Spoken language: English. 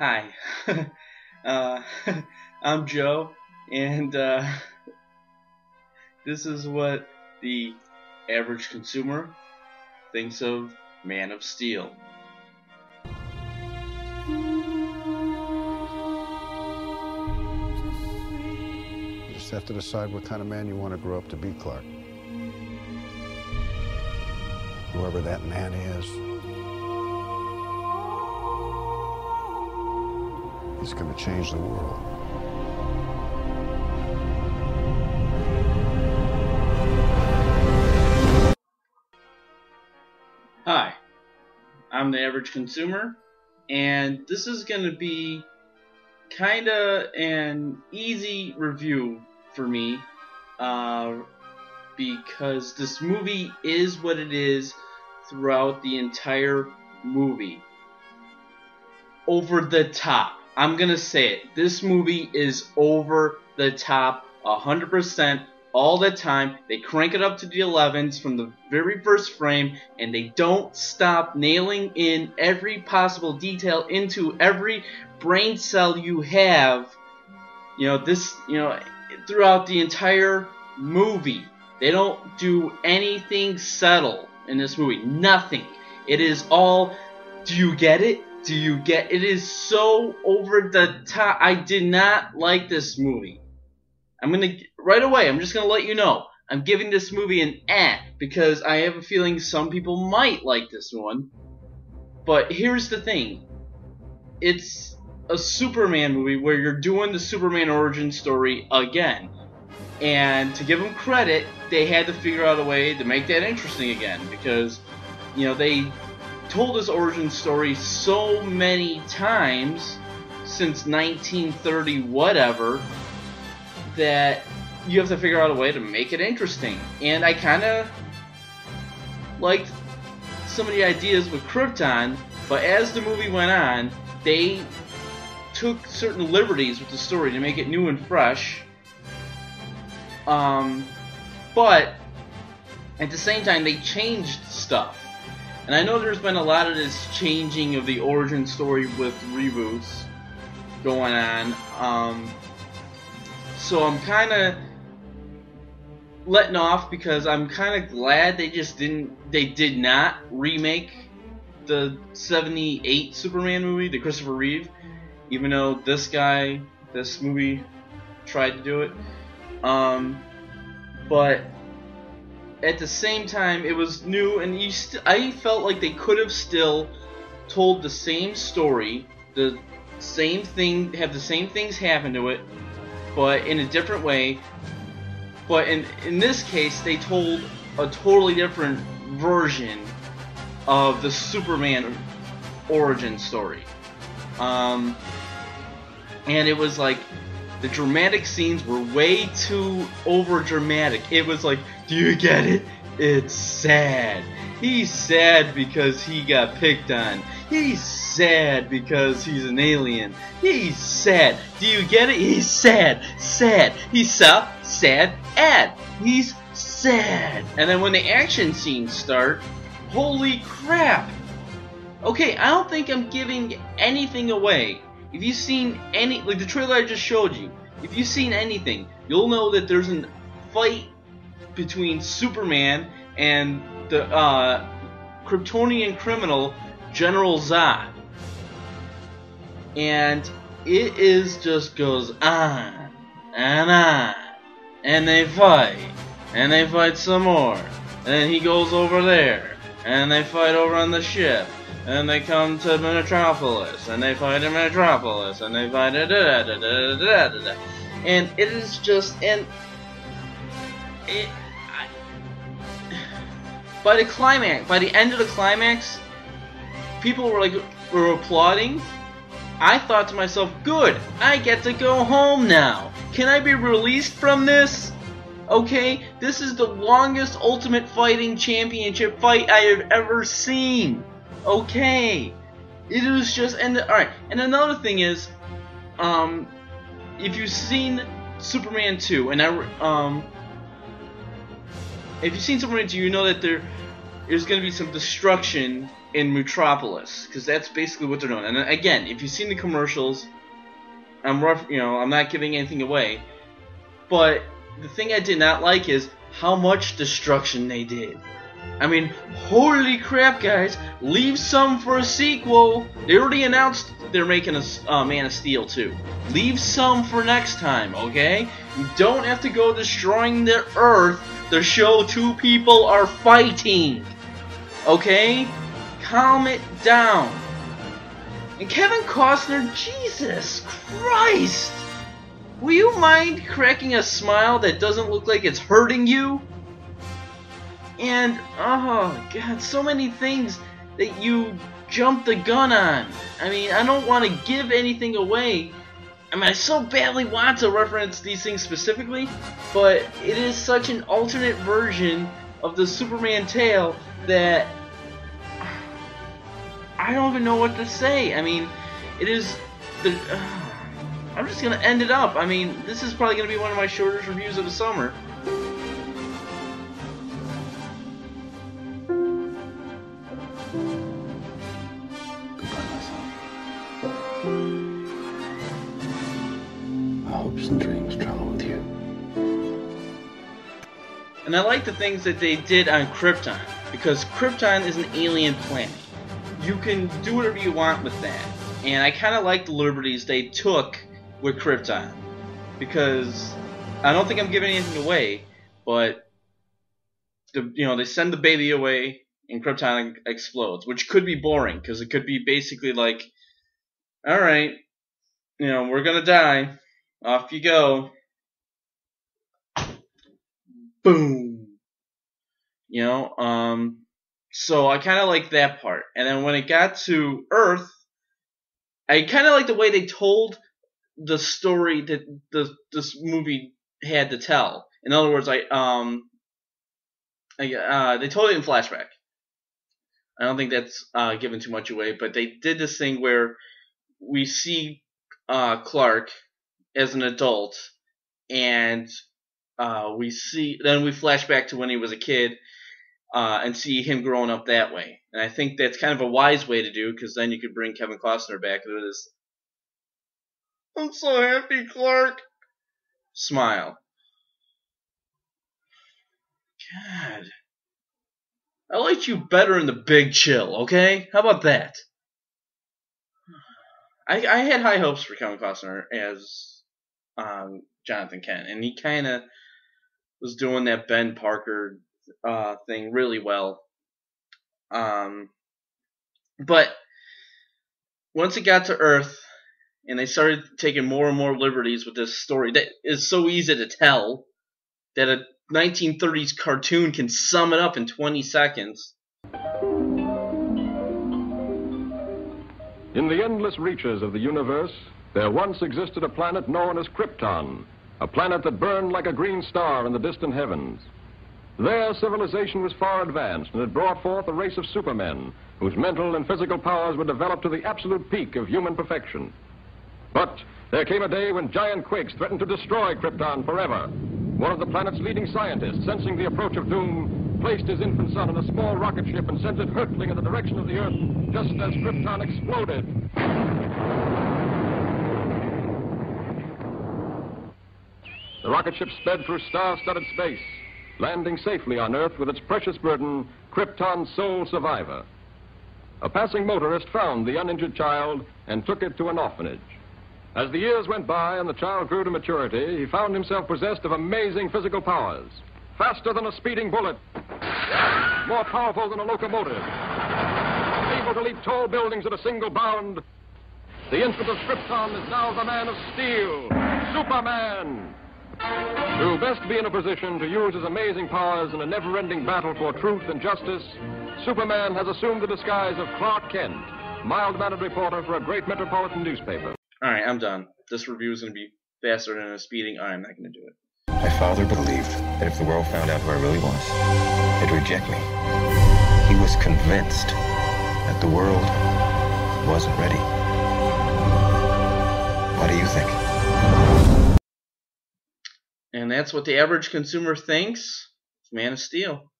Hi, uh, I'm Joe, and this is what the average consumer thinks of Man of Steel. You just have to decide what kind of man you want to grow up to be, Clark. Whoever that man is, he's going to change the world. Hi, I'm the average consumer, and this is going to be kinda an easy review for me, because this movie is what it is throughout the entire movie. Over the top. I'm gonna say it. This movie is over the top 100% all the time. They crank it up to the 11s from the very first frame, and they don't stop nailing in every possible detail into every brain cell you have. Throughout the entire movie. They don't do anything subtle in this movie. Nothing. It is all, do you get it? Do you get it? It is so over the top. I did not like this movie. Right away, I'm just gonna let you know, I'm giving this movie an because I have a feeling some people might like this one. But here's the thing. It's a Superman movie where you're doing the Superman origin story again. And to give them credit, they had to figure out a way to make that interesting again, because, they told this origin story so many times since 1930 whatever that you have to figure out a way to make it interesting. And I kind of liked some of the ideas with Krypton, but as the movie went on, they took certain liberties with the story to make it new and fresh. But at the same time, they changed stuff. And I know there's been a lot of this changing of the origin story with reboots going on. So I'm kind of letting off because I'm kind of glad they did not remake the 78 Superman movie, the Christopher Reeve, even though this movie tried to do it. But at the same time, it was new, and I felt like they could have still told the same story, the same thing, have the same things happen to it, but in a different way. But in this case, they told a totally different version of the Superman origin story. And it was like, the dramatic scenes were way too over dramatic. It was like, do you get it? It's sad. He's sad because he got picked on. He's sad because he's an alien. He's sad. Do you get it? He's sad. Sad. He's sad. He's sad. And then when the action scenes start, holy crap. Okay, I don't think I'm giving anything away. If you've seen like the trailer I just showed you, if you've seen anything, you'll know that there's a fight between Superman and the Kryptonian criminal General Zod. And it just goes on and on. And they fight some more. And then he goes over there, and they fight over on the ship. And they come to Metropolis, and they fight in Metropolis, and they fight and it is just, by the end of the climax, people were applauding. I thought to myself, good, I get to go home now. Can I be released from this? Okay, this is the longest Ultimate Fighting Championship fight I have ever seen. Okay, it was just, alright, and another thing is, if you've seen Superman 2, if you've seen Superman 2, you know that there's going to be some destruction in Metropolis, because that's basically what they're doing. And again, if you've seen the commercials, I'm not giving anything away, but the thing I did not like is how much destruction they did. I mean, holy crap, guys! Leave some for a sequel. They already announced they're making a Man of Steel 2. Leave some for next time, okay? You don't have to go destroying the Earth to show two people are fighting. Okay? Calm it down. And Kevin Costner, Jesus Christ! Will you mind cracking a smile that doesn't look like it's hurting you? And, oh god, so many things that you jumped the gun on. I mean, I don't want to give anything away. I mean, I so badly want to reference these things specifically, but it is such an alternate version of the Superman tale that I don't even know what to say. I mean, it is the... I'm just going to end it up. I mean, this is probably going to be one of my shortest reviews of the summer. Hopes and dreams travel with you. And I like the things that they did on Krypton, because Krypton is an alien planet. You can do whatever you want with that. And I kind of like the liberties they took with Krypton, because I don't think I'm giving anything away, but they send the baby away and Krypton explodes, which could be boring, because it could be basically like, alright, we're gonna die. Off you go. Boom. So I kind of like that part. And then when it got to Earth, I kind of like the way they told the story that this movie had to tell. In other words, they told it in flashback. I don't think that's giving too much away, but they did this thing where we see Clark as an adult, and we flash back to when he was a kid, and see him growing up that way. And I think that's kind of a wise way to do, because then you could bring Kevin Costner back to this "I'm so happy, Clark" smile. God, I liked you better in The Big Chill, okay? How about that? I had high hopes for Kevin Costner as Jonathan Kent, and he kind of was doing that Ben Parker thing really well. But once it got to Earth, and they started taking more and more liberties with this story that is so easy to tell that a 1930s cartoon can sum it up in 20 seconds. In the endless reaches of the universe, there once existed a planet known as Krypton, a planet that burned like a green star in the distant heavens. There, civilization was far advanced, and it brought forth a race of supermen whose mental and physical powers were developed to the absolute peak of human perfection. But there came a day when giant quakes threatened to destroy Krypton forever. One of the planet's leading scientists, sensing the approach of doom, placed his infant son in a small rocket ship and sent it hurtling in the direction of the Earth just as Krypton exploded. The rocket ship sped through star-studded space, landing safely on Earth with its precious burden, Krypton's sole survivor. A passing motorist found the uninjured child and took it to an orphanage. As the years went by and the child grew to maturity, he found himself possessed of amazing physical powers. Faster than a speeding bullet, more powerful than a locomotive, able to leap tall buildings at a single bound. The infant of Krypton is now the Man of Steel, Superman. To best be in a position to use his amazing powers in a never-ending battle for truth and justice, Superman has assumed the disguise of Clark Kent, mild-mannered reporter for a great metropolitan newspaper. Alright, I'm done. This review is going to be faster than a speeding. I'm not going to do it. My father believed that if the world found out who I really was, they'd reject me. He was convinced that the world wasn't ready. What do you think? And that's what the average consumer thinks. It's Man of Steel.